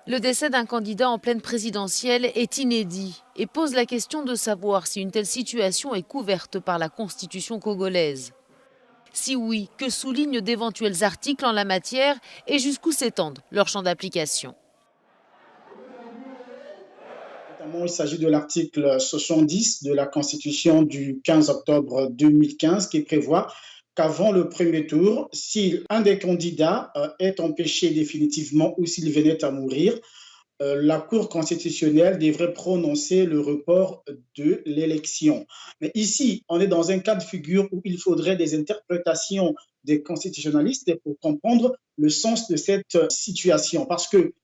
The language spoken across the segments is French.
Le décès d'un candidat en pleine présidentielle est inédit et pose la question de savoir si une telle situation est couverte par la Constitution congolaise. Si oui, que soulignent d'éventuels articles en la matière et jusqu'où s'étendent leurs champs d'application? Notamment, il s'agit de l'article 70 de la Constitution du 15 octobre 2015 qui prévoit qu'avant le premier tour, si un des candidats est empêché définitivement ou s'il venait à mourir, la Cour constitutionnelle devrait prononcer le report de l'élection. Mais ici, on est dans un cas de figure où il faudrait des interprétations des constitutionnalistes pour comprendre le sens de cette situation. Parce que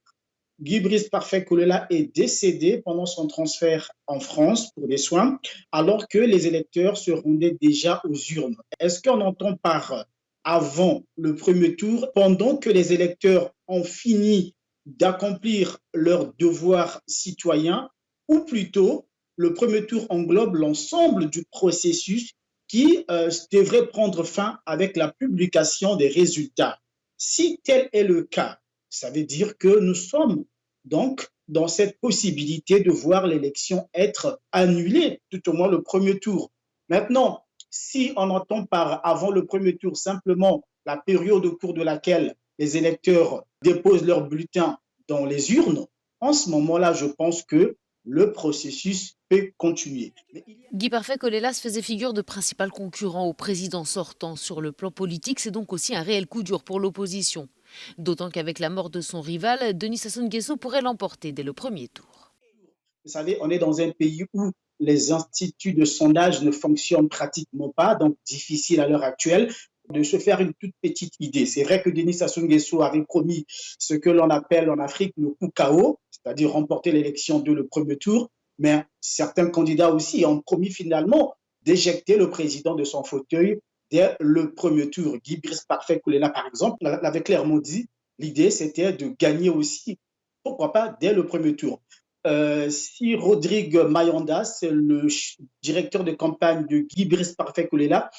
Guy Brice Parfait Kolela est décédé pendant son transfert en France pour des soins, alors que les électeurs se rendaient déjà aux urnes. Est-ce qu'on entend par avant le premier tour, pendant que les électeurs ont fini d'accomplir leurs devoirs citoyens, ou plutôt le premier tour englobe l'ensemble du processus qui devrait prendre fin avec la publication des résultats? Si tel est le cas, ça veut dire que nous sommes donc dans cette possibilité de voir l'élection être annulée, tout au moins le premier tour. Maintenant, si on entend par avant le premier tour simplement la période au cours de laquelle les électeurs déposent leur bulletin dans les urnes, en ce moment-là, je pense que le processus peut continuer. Guy Parfait Kolelas faisait figure de principal concurrent au président sortant. Sur le plan politique, c'est donc aussi un réel coup dur pour l'opposition. D'autant qu'avec la mort de son rival, Denis Sassou Nguesso pourrait l'emporter dès le premier tour. Vous savez, on est dans un pays où les instituts de sondage ne fonctionnent pratiquement pas, donc difficile à l'heure actuelle de se faire une toute petite idée. C'est vrai que Denis Sassou Nguesso avait promis ce que l'on appelle en Afrique le coup KO, c'est-à-dire remporter l'élection dès le premier tour, mais certains candidats aussi ont promis finalement d'éjecter le président de son fauteuil dès le premier tour. Guy Brice Parfait Kolela, par exemple, l'avait clairement dit, l'idée c'était de gagner aussi, pourquoi pas, dès le premier tour. Si Rodrigue Mayanda, c'est le directeur de campagne de Guy Brice Parfait Kolela,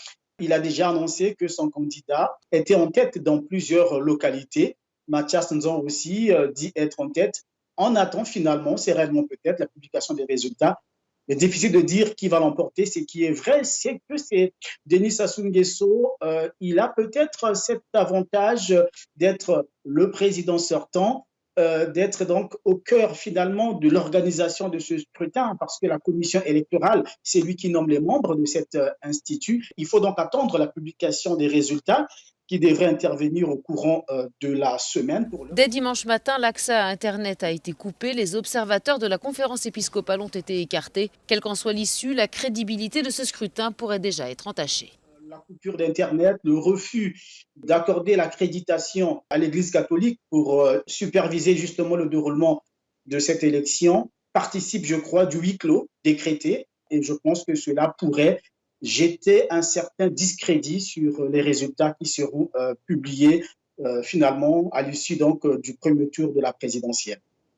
il a déjà annoncé que son candidat était en tête dans plusieurs localités. Mathias Nzon aussi dit être en tête. On attend finalement, c'est réellement peut-être la publication des résultats. Mais difficile de dire qui va l'emporter. Ce qui est vrai, c'est que c'est Denis Sassou Nguesso. Il a peut-être cet avantage d'être le président sortant, d'être donc au cœur finalement de l'organisation de ce scrutin, parce que la commission électorale, c'est lui qui nomme les membres de cet institut. Il faut donc attendre la publication des résultats qui devrait intervenir au courant de la semaine. Dès dimanche matin, l'accès à Internet a été coupé. Les observateurs de la conférence épiscopale ont été écartés. Quelle qu'en soit l'issue, la crédibilité de ce scrutin pourrait déjà être entachée. La coupure d'Internet, le refus d'accorder l'accréditation à l'Église catholique pour superviser justement le déroulement de cette élection participe, je crois, du huis clos décrété. Et je pense que cela pourrait jeter un certain discrédit sur les résultats qui seront publiés finalement à l'issue donc du premier tour de la présidentielle.